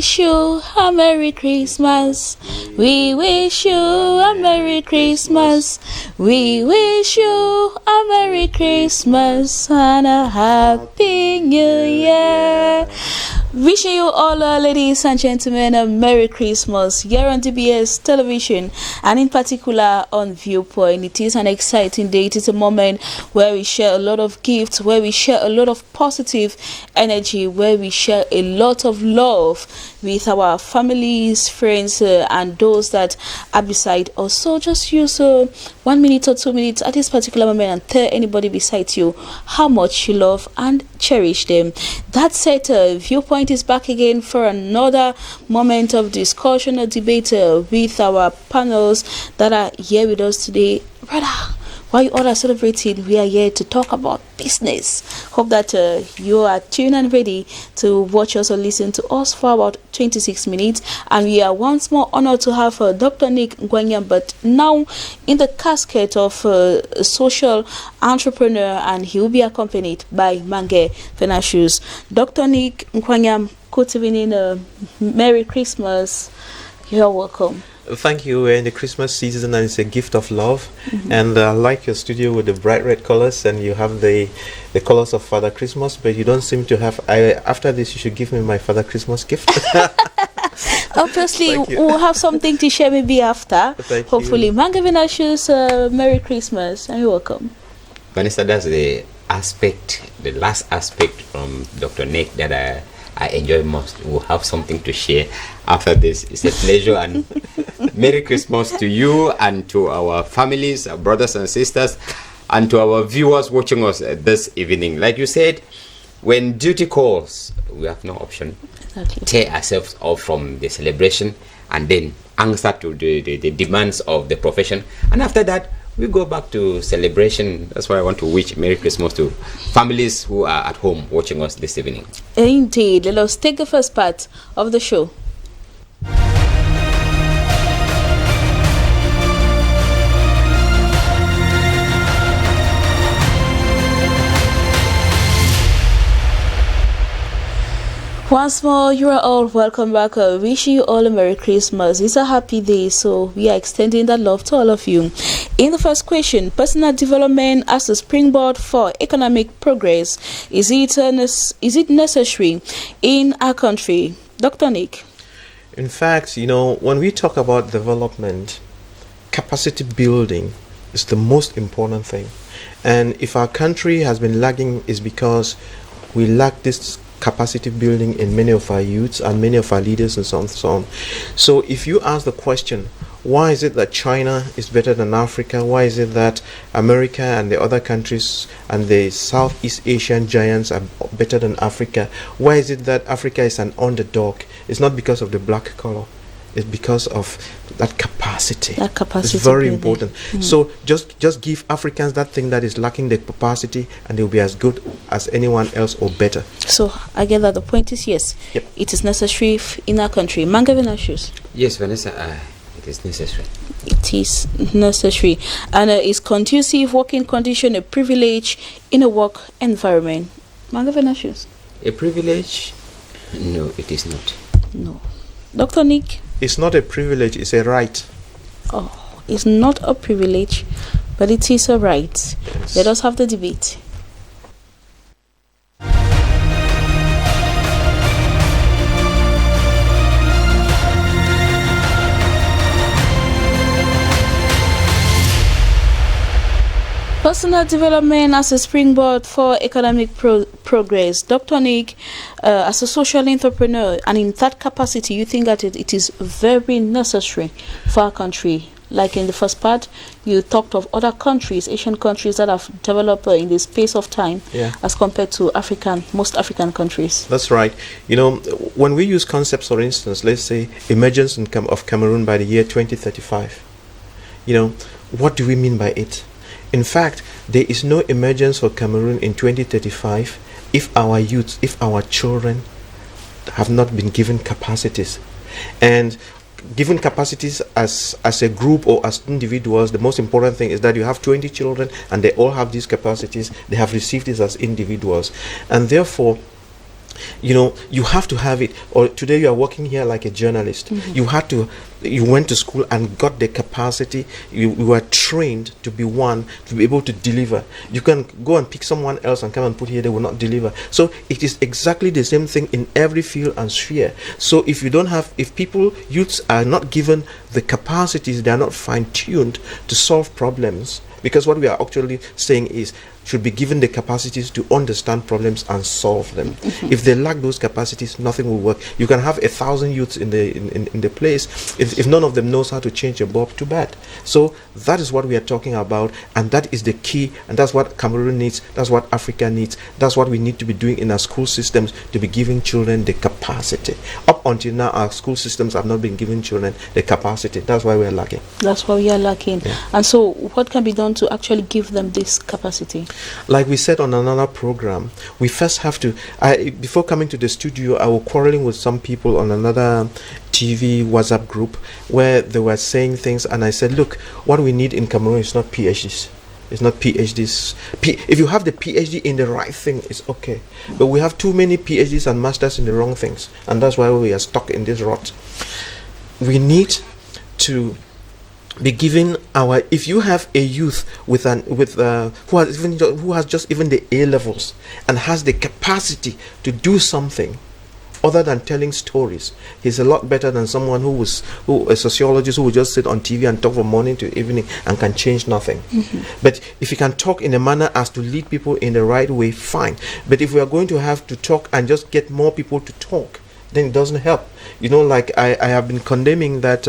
wish you a Merry Christmas. We wish you a Merry Christmas. We wish you a Merry Christmas and a Happy New Year. Wishing you all, ladies and gentlemen, a Merry Christmas here on DBS television and in particular on Viewpoint. It is an exciting day. It is a moment where we share a lot of gifts, where we share a lot of positive energy, where we share a lot of love with our families, friends, and those that are beside us. So just use 1 minute or 2 minutes at this particular moment and tell anybody beside you how much you love and cherish them. That said, Viewpoint is back again for another moment of discussion or debate with our panels that are here with us today. Brother, while you all are celebrating, we are here to talk about business. Hope that you are tuned and ready to watch us or listen to us for about 26 minutes. And we are once more honored to have Dr. Nick Ngwanyam, but now in the casket of a social entrepreneur, and he will be accompanied by Mange Fenashus. Dr. Nick Ngwanyam, good evening, Merry Christmas. You're welcome. Thank you. We're in the Christmas season and it's a gift of love. And I like your studio with the bright red colors, and you have the colors of Father Christmas, but you don't seem to have. After this, you should give me my Father Christmas gift. Obviously, we'll have something to share maybe after. Hopefully. Mange Venashus, Merry Christmas and you're welcome. Vanessa, that's the last aspect from Dr. Nick that I enjoy most. We'll have something to share after this. It's a pleasure, and Merry Christmas to you and to our families, our brothers and sisters, and to our viewers watching us this evening. Like you said, when duty calls, we have no option. Exactly. Tear ourselves off from the celebration and then answer to the demands of the profession. And after that, we go back to celebration. That's why I want to wish Merry Christmas to families who are at home watching us this evening. Indeed. Let us take the first part of the show. Once more, you are all welcome back. Wishing you all a Merry Christmas. It's a happy day, so we are extending that love to all of you. In the first question, personal development as a springboard for economic progress, is it necessary in our country? Dr. Nick. In fact, when we talk about development, capacity building is the most important thing. And if our country has been lagging, it's because we lack this capacity building in many of our youths and many of our leaders and so on. So if you ask the question, why is it that China is better than Africa? Why is it that America and the other countries and the Southeast Asian giants are better than Africa? Why is it that Africa is an underdog? It's not because of the black color. It's because of that capacity. It's very important. So just give Africans that thing that is lacking the capacity, and they'll be as good as anyone else or better. So I get that the point is yes. Yep. It is necessary in our country. Mange Venashus. Yes, Vanessa, it is necessary. It is necessary. And is conducive working condition a privilege in a work environment? Mange Venashus. A privilege? No, it is not. No. Dr. Nick. It's not a privilege, it's a right. Oh, it's not a privilege, but it is a right. Yes. Let us have the debate. Personal development as a springboard for economic progress. Dr. Nick, as a social entrepreneur, and in that capacity, you think that it is very necessary for our country? Like in the first part, you talked of other countries, Asian countries that have developed in the space of time as compared to most African countries. That's right. When we use concepts, for instance, let's say emergence of Cameroon by the year 2035, what do we mean by it? In fact, there is no emergence for Cameroon in 2035 if our youth, if our children have not been given capacities. And given capacities as a group or as individuals, the most important thing is that you have 20 children and they all have these capacities. They have received this as individuals. And therefore, You know, you have to have it. Or today you are working here like a journalist. You went to school and got the capacity. You were trained to be one, to be able to deliver. You can go and pick someone else and come and put here, they will not deliver. So it is exactly the same thing in every field and sphere. So if youths are not given the capacities, they are not fine-tuned to solve problems. Because what we are actually saying is, should be given the capacities to understand problems and solve them. If they lack those capacities, nothing will work. You can have 1,000 youths in the place. If none of them knows how to change a bulb, too bad. So that is what we are talking about, and that is the key, and that's what Cameroon needs, that's what Africa needs, that's what we need to be doing in our school systems, to be giving children the capacity. Up until now, our school systems have not been giving children the capacity. That's why we are lacking. That's why we are lacking. Yeah. And so what can be done to actually give them this capacity? Like we said on another program, we first have to, before coming to the studio, I was quarreling with some people on another TV WhatsApp group where they were saying things, and I said, look, what we need in Cameroon is not PhDs. It's not PhDs. If you have the PhD in the right thing, it's okay. But we have too many PhDs and masters in the wrong things, and that's why we are stuck in this rut. We need to be given our, if you have a youth who has just even the A levels and has the capacity to do something other than telling stories, he's a lot better than someone a sociologist who will just sit on TV and talk from morning to evening and can change nothing. But if he can talk in a manner as to lead people in the right way, fine. But if we are going to have to talk and just get more people to talk, then it doesn't help. You know, like I have been condemning that,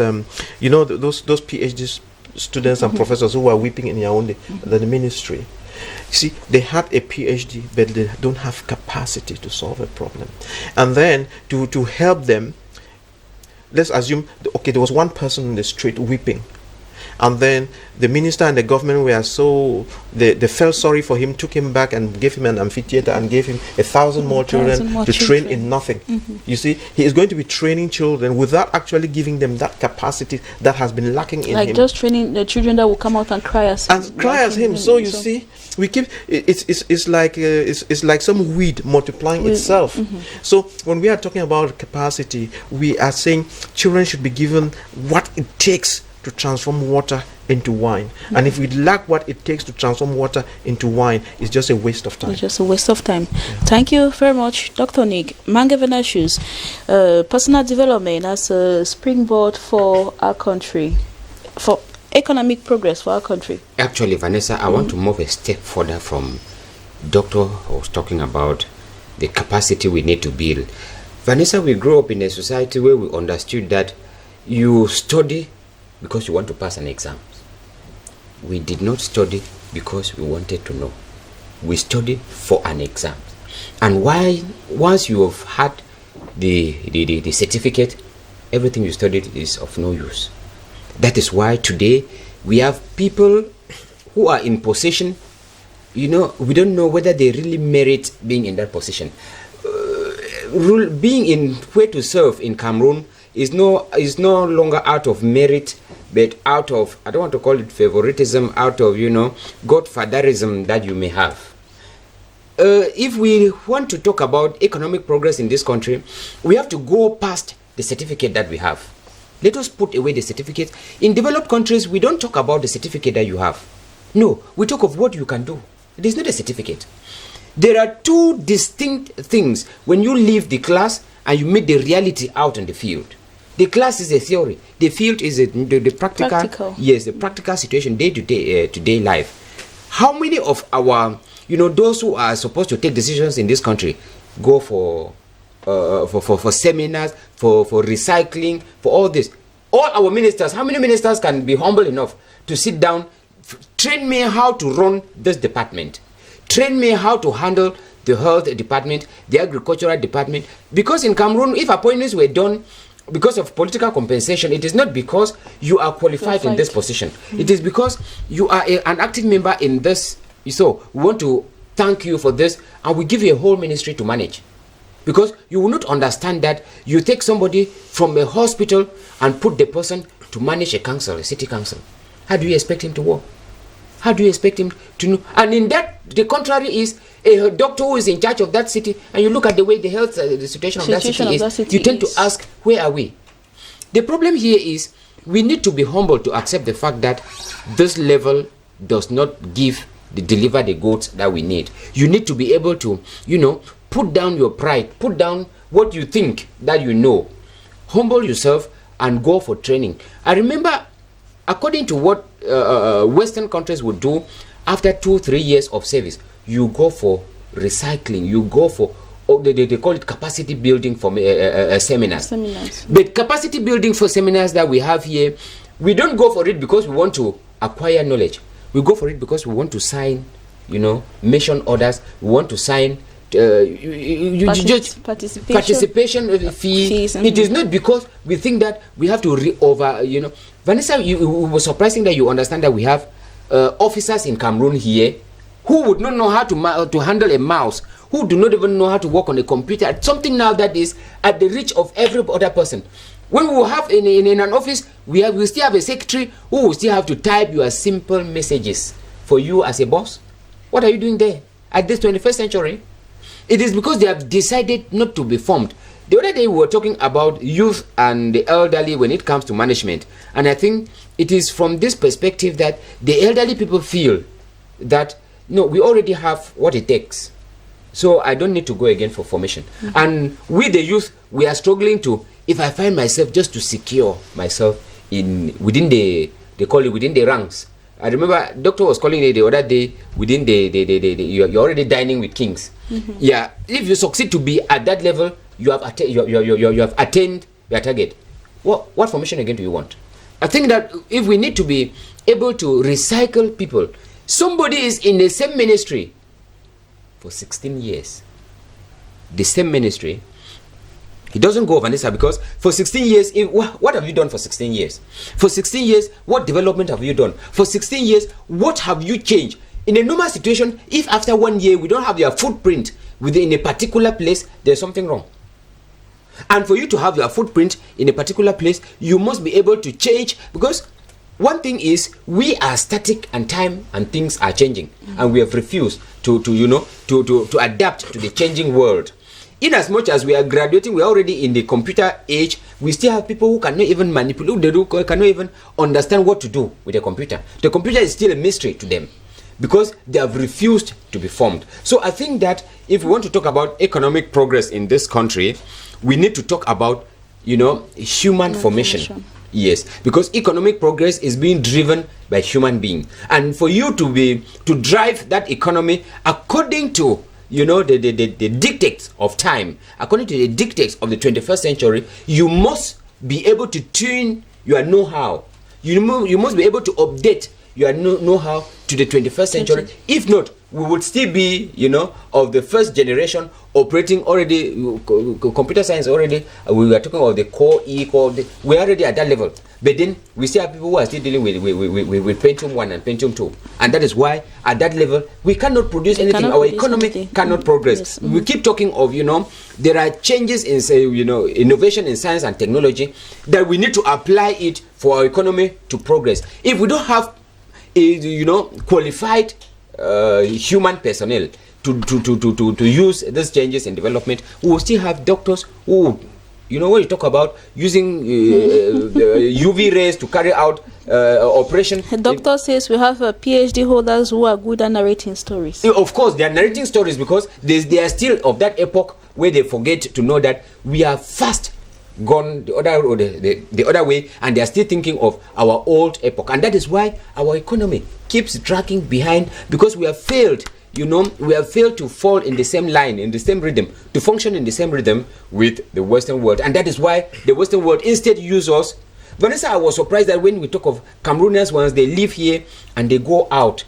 you know, those PhD students and professors who are weeping in Yaoundé, the ministry. See, they had a PhD, but they don't have capacity to solve a problem. And then to help them, let's assume, okay, there was one person in the street weeping. And then the minister and the government were they felt sorry for him, took him back and gave him an amphitheater and gave him 1,000 more children to train in nothing. You see, he is going to be training children without actually giving them that capacity that has been lacking in him. Like just training the children that will come out and cry as him. So you see, we keep it's like some weed multiplying itself. So when we are talking about capacity, we are saying children should be given what it takes to transform water into wine. And if we lack what it takes to transform water into wine, it's just a waste of time. It's just a waste of time. Thank you very much, Dr. Nick. Mangavena Shoes, personal development as a springboard for our country, for economic progress for our country. Actually, Vanessa, I want to move a step further from Doctor who was talking about the capacity we need to build. Vanessa, we grew up in a society where we understood that you study because you want to pass an exam. We did not study because we wanted to know. We studied for an exam. And once you have had the certificate, everything you studied is of no use. That is why today we have people who are in position, you know, we don't know whether they really merit being in that position. Being in where to serve in Cameroon is no longer out of merit, but out of, I don't want to call it favoritism, out of, you know, godfatherism that you may have. If we want to talk about economic progress in this country, we have to go past the certificate that we have. Let us put away the certificate. In developed countries, we don't talk about the certificate that you have. No, we talk of what you can do. It is not a certificate. There are two distinct things when you leave the class and you meet the reality out in the field. The class is a theory. The field is the practical. Yes, the practical situation, day-to-day life. How many of our, you know, those who are supposed to take decisions in this country go for seminars, for recycling, for all this? All our ministers, how many ministers can be humble enough to sit down, train me how to run this department, train me how to handle the health department, the agricultural department? Because in Cameroon, if appointments were done because of political compensation, it is not because you are qualified in this position. It is because you are an active member in this. So we want to thank you for this, and we give you a whole ministry to manage. Because you will not understand that you take somebody from a hospital and put the person to manage a council, a city council. How do you expect him to work? How do you expect him to know? And in that The contrary is a doctor who is in charge of that city, and you look at the way the health the situation of that city is, you tend to ask, where are we? The problem here is we need to be humble to accept the fact that this level does not deliver the goods that we need. You need to be able to, put down your pride, put down what you think that you know, humble yourself and go for training. I remember, according to what Western countries would do, after 2-3 years of service, you go for recycling, you go for they call it capacity building for seminars. But capacity building for seminars that we have here, we don't go for it because we want to acquire knowledge. We go for it because we want to sign, mission orders. We want to sign participation fees. It is not because we think that we have to Vanessa, it was surprising that you understand that we have officers in Cameroon here who would not know how to handle a mouse, who do not even know how to work on a computer. It's something now that is at the reach of every other person. When we will have in an office, we still have a secretary who will still have to type your simple messages for you as a boss. What are you doing there at this 21st century? It is because they have decided not to be formed. The other day we were talking about youth and the elderly when it comes to management, and I think it is from this perspective that the elderly people feel that no, we already have what it takes, so I don't need to go again for formation. And with the youth, we are struggling to, if I find myself just to secure myself within the ranks. I remember doctor was calling it the other day, within you're already dining with kings. Yeah, if you succeed to be at that level, you have attained your target. What formation again do you want? I think that if we need to be able to recycle people, somebody is in the same ministry for 16 years. The same ministry. He doesn't go, Vanessa, because for 16 years, what have you done for 16 years? For 16 years, what development have you done? For 16 years, what have you changed? In a normal situation, if after 1 year we don't have your footprint within a particular place, there's something wrong. And for you to have your footprint in a particular place, you must be able to change, because one thing is we are static and time and things are changing, and we have refused to adapt to the changing world. In as much as we are graduating, we are already in the computer age, we still have people who cannot even manipulate, cannot even understand what to do with a computer. The computer is still a mystery to them because they have refused to be formed. So I think that if we want to talk about economic progress in this country, we need to talk about, human formation. Yes, because economic progress is being driven by human beings. And for you to drive that economy according to the dictates of time, according to the dictates of the 21st century, you must be able to tune your know-how. You must be able to update your know-how to the 21st century. If not, we would still be, of the first generation operating already, computer science already, we were talking about the core E, we're already at that level. But then we still have people who are still dealing with Pentium 1 and Pentium 2. And that is why at that level, we cannot produce anything. Our economy cannot progress. Yes. We keep talking of, there are changes in, innovation in science and technology that we need to apply it for our economy to progress. If we don't have, qualified human personnel to use these changes in development, we will still have doctors who, when you talk about using UV rays to carry out operation. The doctor says we have PhD holders who are good at narrating stories. Of course, they are narrating stories because they are still of that epoch where they forget to know that we are fast gone the other way, and they are still thinking of our old epoch. And that is why our economy keeps dragging behind, because we have failed. We have failed to fall in the same line, in the same rhythm, to function in the same rhythm with the Western world. And that is why the Western world instead use us. Vanessa, I was surprised that when we talk of Cameroonians, once they live here and they go out,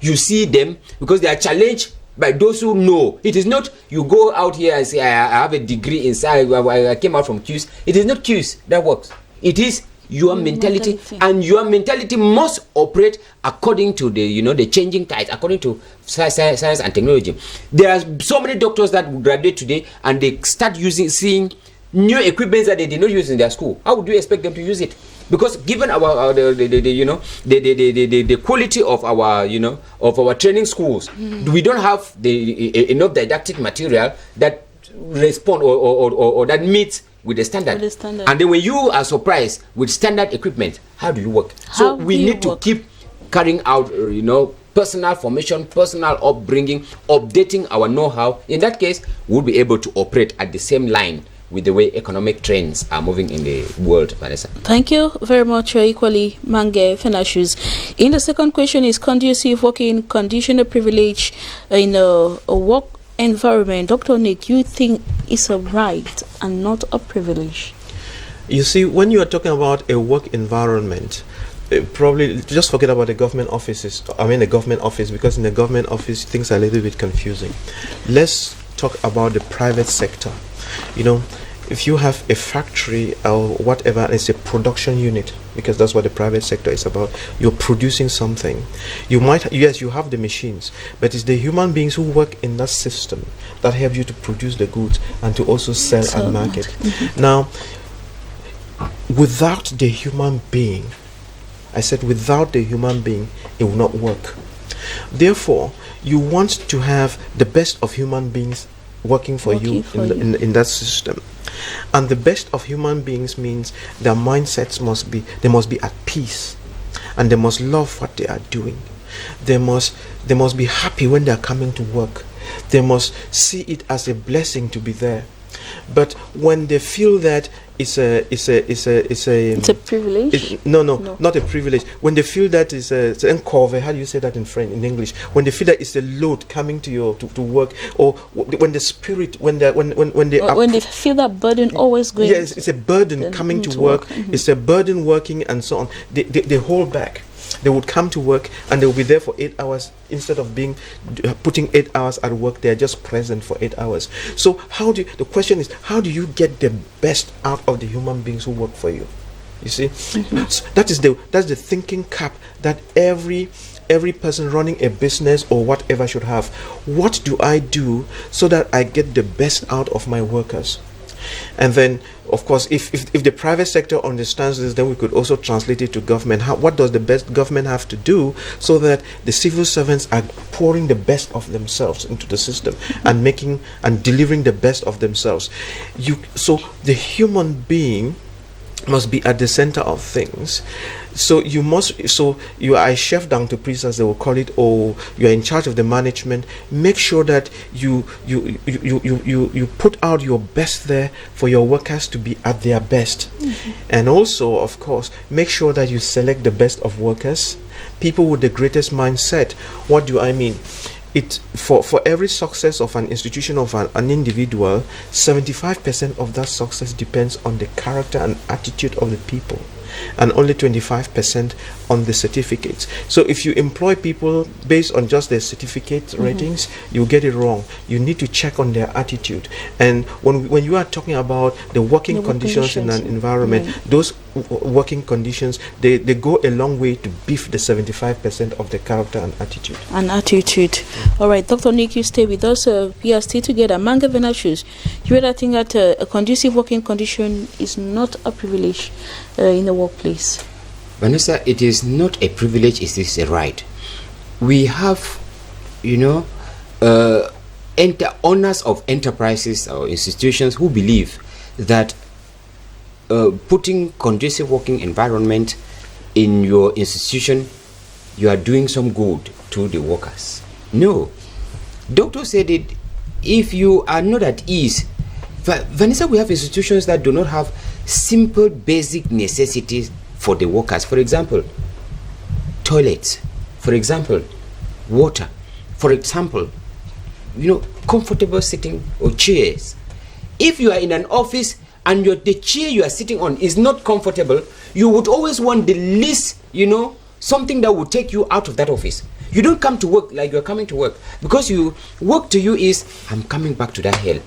you see them because they are challenged by those who know. It is not you go out here and say, I have a degree inside, I came out from QS. It is not QS that works. It is your mentality, and your mentality must operate according to the changing tides, according to science and technology. There are so many doctors that graduate today and they start seeing new equipment that they did not use in their school. How would you expect them to use it? Because given our the quality of our of our training schools, we don't have enough didactic material that respond or that meets with the standard. And then when you are surprised with standard equipment, how do you work? So we need to keep carrying out personal formation, personal upbringing, updating our know-how. In that case, we'll be able to operate at the same line with the way economic trends are moving in the world, Vanessa. Thank you very much, equally, Mange Fenashus. In the second question is conducive working condition, a privilege in a work environment. Dr. Nick, you think it's a right and not a privilege? You see, when you are talking about a work environment, probably just forget about the government offices. I mean the government office, because in the government office things are a little bit confusing. Let's talk about the private sector. If you have a factory or whatever, it's a production unit, because that's what the private sector is about. You're producing something. You have the machines, but it's the human beings who work in that system that help you to produce the goods and to also sell and market. Now, without the human being, I said without the human being, it will not work. Therefore, you want to have the best of human beings working for you in that system. And the best of human beings means their mindsets must be at peace, and they must love what they are doing. They must be happy when they are coming to work. They must see it as a blessing to be there. But when they feel that it's a privilege. Not a privilege. When they feel that it's an cover, how do you say that in English? When they feel that it's a load coming to work, or when the spirit, when they feel that burden always going. Yes, it's a burden coming to work. It's a burden working and so on. They hold back. They would come to work and they will be there for 8 hours instead of putting 8 hours at work. They are just present for 8 hours. So the question is, how do you get the best out of the human beings who work for you? You see, so that's the thinking cap that every person running a business or whatever should have. What do I do so that I get the best out of my workers? And then, of course, if the private sector understands this, then we could also translate it to government. What does the best government have to do so that the civil servants are pouring the best of themselves into the system and making and delivering the best of themselves? So the human being must be at the center of things. So you are a chef down to priest, as they will call it, or you are in charge of the management. Make sure that you put out your best there for your workers to be at their best. And also, of course, make sure that you select the best of workers, people with the greatest mindset. What do I mean? For every success of an institution, of an individual, 75% of that success depends on the character and attitude of the people, and only 25% on the certificates. So if you employ people based on just their certificate ratings, you get it wrong. You need to check on their attitude. And when you are talking about the working conditions in an environment, those working conditions, they go a long way to beef the 75% of the character and attitude. All right, Dr. Nick, you stay with us. We are still together. Mange Venashus, you read, I think that a conducive working condition is not a privilege in the workplace. Vanessa, it is not a privilege, it is a right. We have, owners of enterprises or institutions who believe that putting conducive working environment in your institution, you are doing some good to the workers. No. Doctor said it, if you are not at ease. Vanessa, we have institutions that do not have simple basic necessities for the workers. For example, toilets. For example, water. For example, comfortable sitting or chairs. If you are in an office and the chair you are sitting on is not comfortable, you would always want the least, something that would take you out of that office. You don't come to work like you're coming to work, because work to you is, I'm coming back to that hell.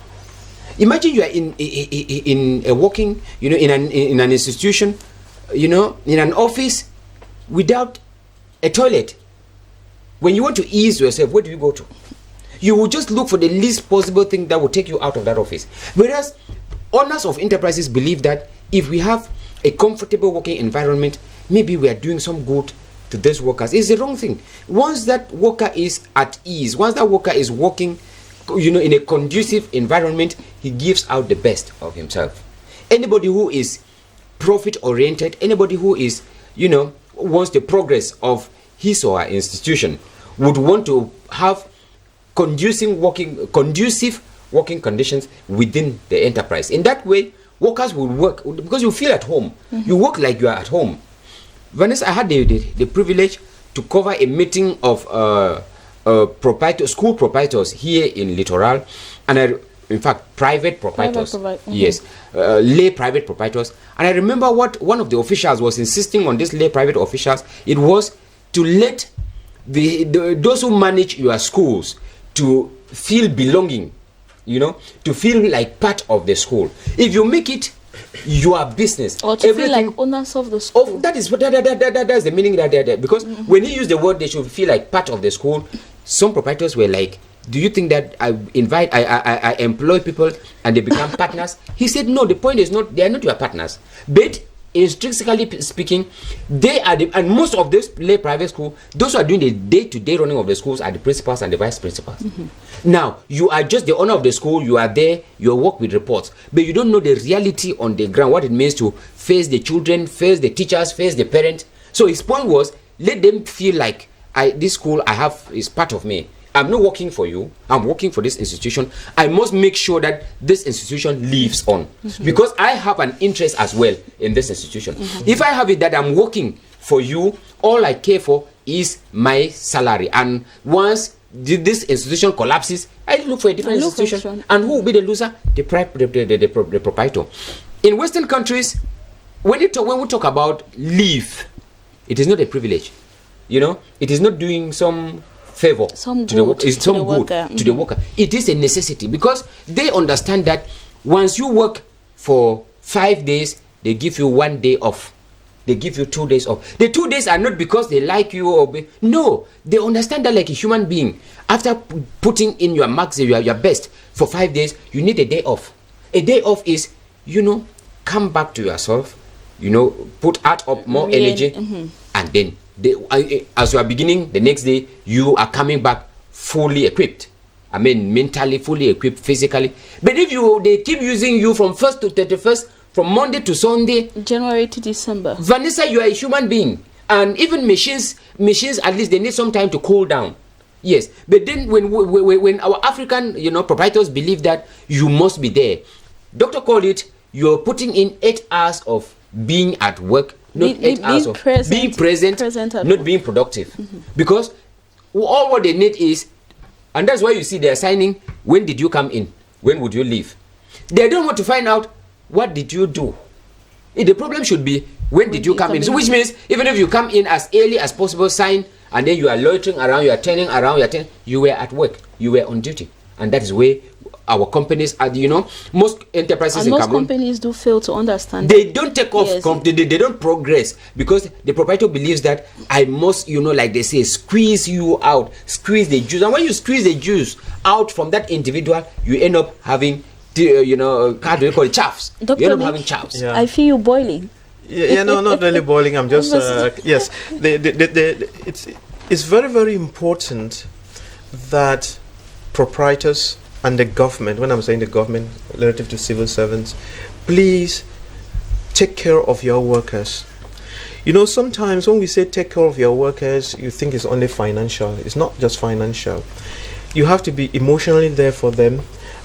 Imagine you are in a working, in an institution, in an office without a toilet. When you want to ease yourself, where do you go to? You will just look for the least possible thing that will take you out of that office. Whereas owners of enterprises believe that if we have a comfortable working environment, maybe we are doing some good to these workers. It's the wrong thing. Once that worker is at ease, once that worker is working, in a conducive environment, he gives out the best of himself. Anybody who is profit oriented, anybody who is, wants the progress of his or her institution, would want to have conducive working conditions within the enterprise. In that way, workers will work because you feel at home. You work like you are at home. Vanessa, I had the privilege to cover a meeting of school proprietors here in Littoral, and in fact, private proprietors. Yes, lay private proprietors. And I remember what one of the officials was insisting on, these lay private officials. It was to let those who manage your schools to feel belonging, to feel like part of the school. If you make it your business, or to feel like owners of the school. That is what that's the meaning that they're there. Because when he used the word, they should feel like part of the school. Some proprietors were like, "Do you think that I employ people and they become partners?" He said, "No. The point is not they are not your partners, but intrinsically speaking, they are and most of this lay private school, those who are doing the day-to-day running of the schools are the principals and the vice principals. Now you are just the owner of the school. You are there. You work with reports, but you don't know the reality on the ground, what it means to face the children, face the teachers, face the parents. So his point was, let them feel like this school I have is part of me. I'm not working for you. I'm working for this institution. I must make sure that this institution lives on, because I have an interest as well in this institution. If I have it that I'm working for you, all I care for is my salary. And once this institution collapses, I look for a different institution. And who will be the loser? The proprietor. In Western countries, when we talk about leave, it is not a privilege. It is not doing some favor to the worker. It's some good to the worker. It is a necessity, because they understand that once you work for 5 days, they give you 1 day off. They give you 2 days off. The 2 days are not because they like you no. They understand that like a human being, after putting in your max, your best for 5 days, you need a day off. A day off is, come back to yourself, put out up more energy, and then as you are beginning the next day, you are coming back fully equipped. I mean, mentally fully equipped, physically. But if they keep using you from 1st to 31st, from Monday to Sunday, January to December, Vanessa, you are a human being, and even machines at least they need some time to cool down. Yes, but then when our African proprietors believe that you must be there, doctor called it, you're putting in 8 hours of being at work. Not 8 hours of being present not being productive. Because all what they need is, and that's why you see they're signing, when did you come in? When would you leave? They don't want to find out, what did you do? The problem should be, when did you come in? So which means, even if you come in as early as possible, sign, and then you are loitering around, you are turning around, you were at work, you were on duty. And that is where our companies are, most enterprises in Cameroon, most companies do fail to understand. They don't take off, they don't progress, because the proprietor believes that I must, like they say, squeeze you out, squeeze the juice. And when you squeeze the juice out from that individual, you end up having, how do you call it, chaffs. Dr. You end up having chaffs. I feel you boiling. No, not really boiling. I'm just, yes. It's very, very important that proprietors and the government, when I'm saying the government relative to civil servants, please take care of your workers. Sometimes when we say take care of your workers, you think it's only financial. It's not just financial. You have to be emotionally there for them.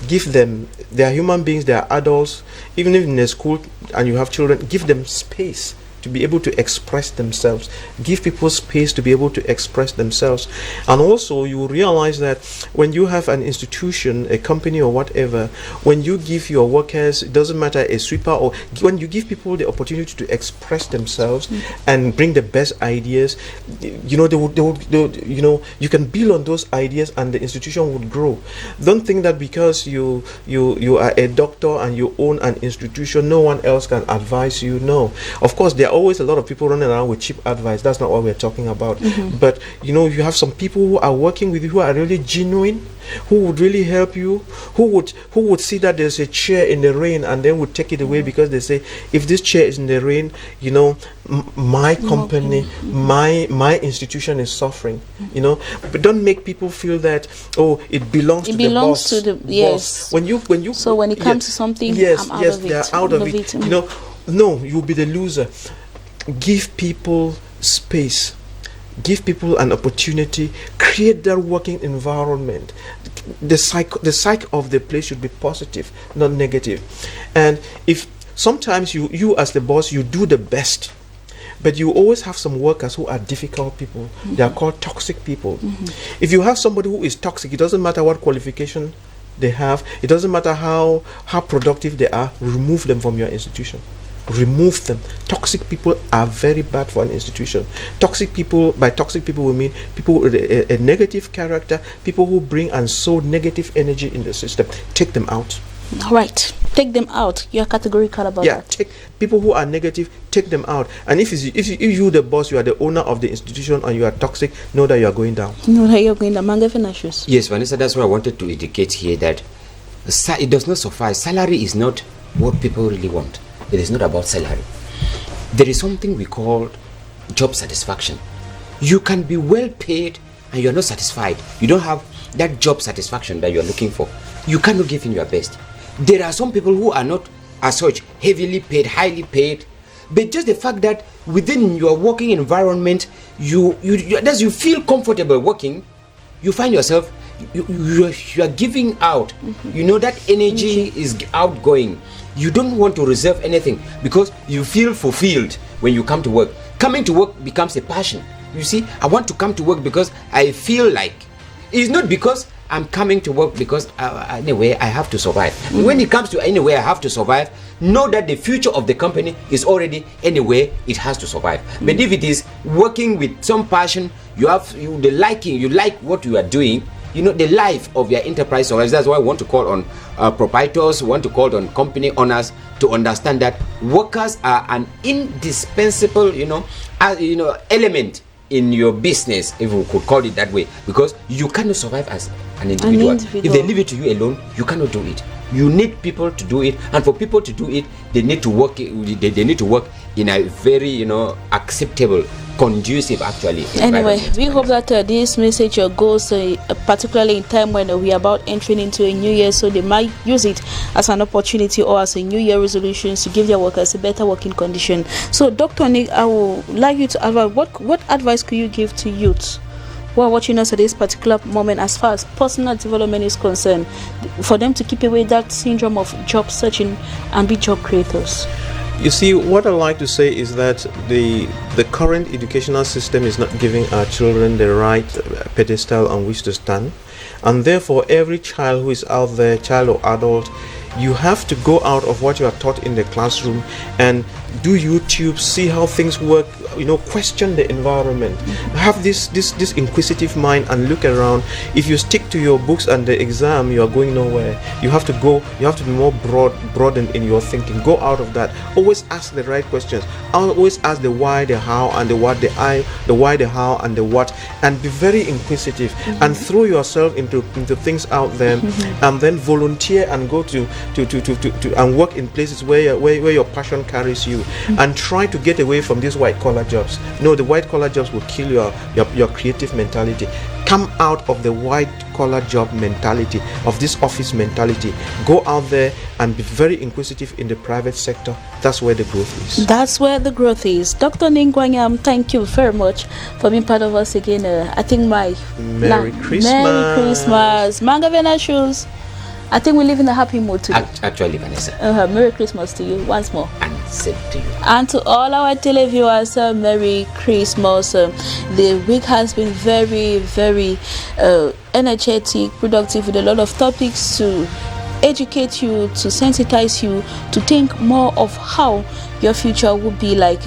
Give them, they are human beings, they are adults. Even if in a school and you have children, give them space to be able to express themselves. Give people space to be able to express themselves. And also, you will realize that when you have an institution, a company or whatever, when you give your workers, it doesn't matter, a sweeper, or when you give people the opportunity to express themselves and bring the best ideas, they would, you can build on those ideas and the institution would grow. Don't think that because you are a doctor and you own an institution, no one else can advise you. No. Of course, there are always a lot of people running around with cheap advice. That's not what we're talking about. But you have some people who are working with you who are really genuine, who would really help you, who would see that there's a chair in the rain and then would take it away because they say, if this chair is in the rain, my company, my institution is suffering. But don't make people feel that it belongs to the boss. To the boss. When you so when it comes to something, yes, I'm out of it. they're out of it. No, you'll be the loser. Give people space. Give people an opportunity. Create that working environment. The psyche of the place should be positive, not negative. And if sometimes you as the boss, you do the best, but you always have some workers who are difficult people. They are called toxic people. If you have somebody who is toxic, it doesn't matter what qualification they have. It doesn't matter how productive they are. Remove them from your institution. Remove them. Toxic people are very bad for an institution. Toxic people, by toxic people we mean people with a negative character, people who bring and sow negative energy in the system. Take them out. All right, take them out. You're categorical about that. Take people who are negative, take them out. And if you the boss, you are the owner of the institution and you are toxic, know that you are going down. Know that you're going down. Mangafe. Yes, Vanessa, that's what I wanted to indicate here, that it does not suffice. Salary is not what people really want. It is not about salary. There is something we call job satisfaction. You can be well paid and you are not satisfied. You don't have that job satisfaction that you are looking for. You cannot give in your best. There are some people who are not as such heavily paid, highly paid, but just the fact that within your working environment, you feel comfortable working, you find yourself you are giving out. That energy is outgoing. You don't want to reserve anything because you feel fulfilled when you come to work. Coming to work becomes a passion. You see, I want to come to work because I feel like. It's not because I'm coming to work because anyway I have to survive. When it comes to anyway I have to survive, know that the future of the company is already anyway it has to survive. But if it is working with some passion, you like what you are doing, the life of your enterprise survives. That's why I want to call on proprietors, want to call on company owners to understand that workers are an indispensable element in your business, if we could call it that way, because you cannot survive as an individual. If they leave it to you alone, you cannot do it. You need people to do it, and for people to do it, they need to work. They need to work in a very acceptable, conducive actually. Anyway, we hope that this message goes particularly in time when we are about entering into a new year, so they might use it as an opportunity or as a new year resolution to give their workers a better working condition. So Dr. Nick, I would like you to advise, what advice could you give to youth who are watching us at this particular moment as far as personal development is concerned, for them to keep away that syndrome of job searching and be job creators? You see, what I like to say is that the current educational system is not giving our children the right pedestal on which to stand, and therefore every child who is out there, child or adult, you have to go out of what you are taught in the classroom and do YouTube, see how things work, question the environment, have this inquisitive mind and look around. If you stick to your books and the exam, you are going nowhere. You have to be more broadened in your thinking. Go out of that. Always ask the right questions. Always ask the why, the how, and the what, the why, the how, and the what, and be very inquisitive and throw yourself into things out there, and then volunteer and go to and work in places where your passion carries you, and try to get away from these white collar jobs. The white collar jobs will kill your creative mentality. Come out of the white collar job mentality, of this office mentality. Go out there and be very inquisitive in the private sector. That's where the growth is. That's where the growth is. Dr. Ningwanyam, thank you very much for being part of us again. I think Merry Christmas. Merry Christmas. Manga Vena shoes. I think we live in a happy mood today. Actually, Vanessa. Merry Christmas to you once more. And same to you. And to all our televiewers, Merry Christmas. The week has been very, very energetic, productive, with a lot of topics to educate you, to sensitize you, to think more of how your future will be like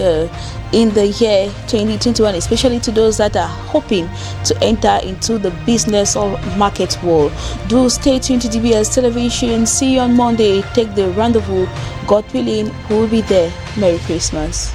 in the year 2021, especially to those that are hoping to enter into the business or market world. Do stay tuned to DBS Television. See you on Monday. Take the rendezvous. God willing, we will be there. Merry Christmas.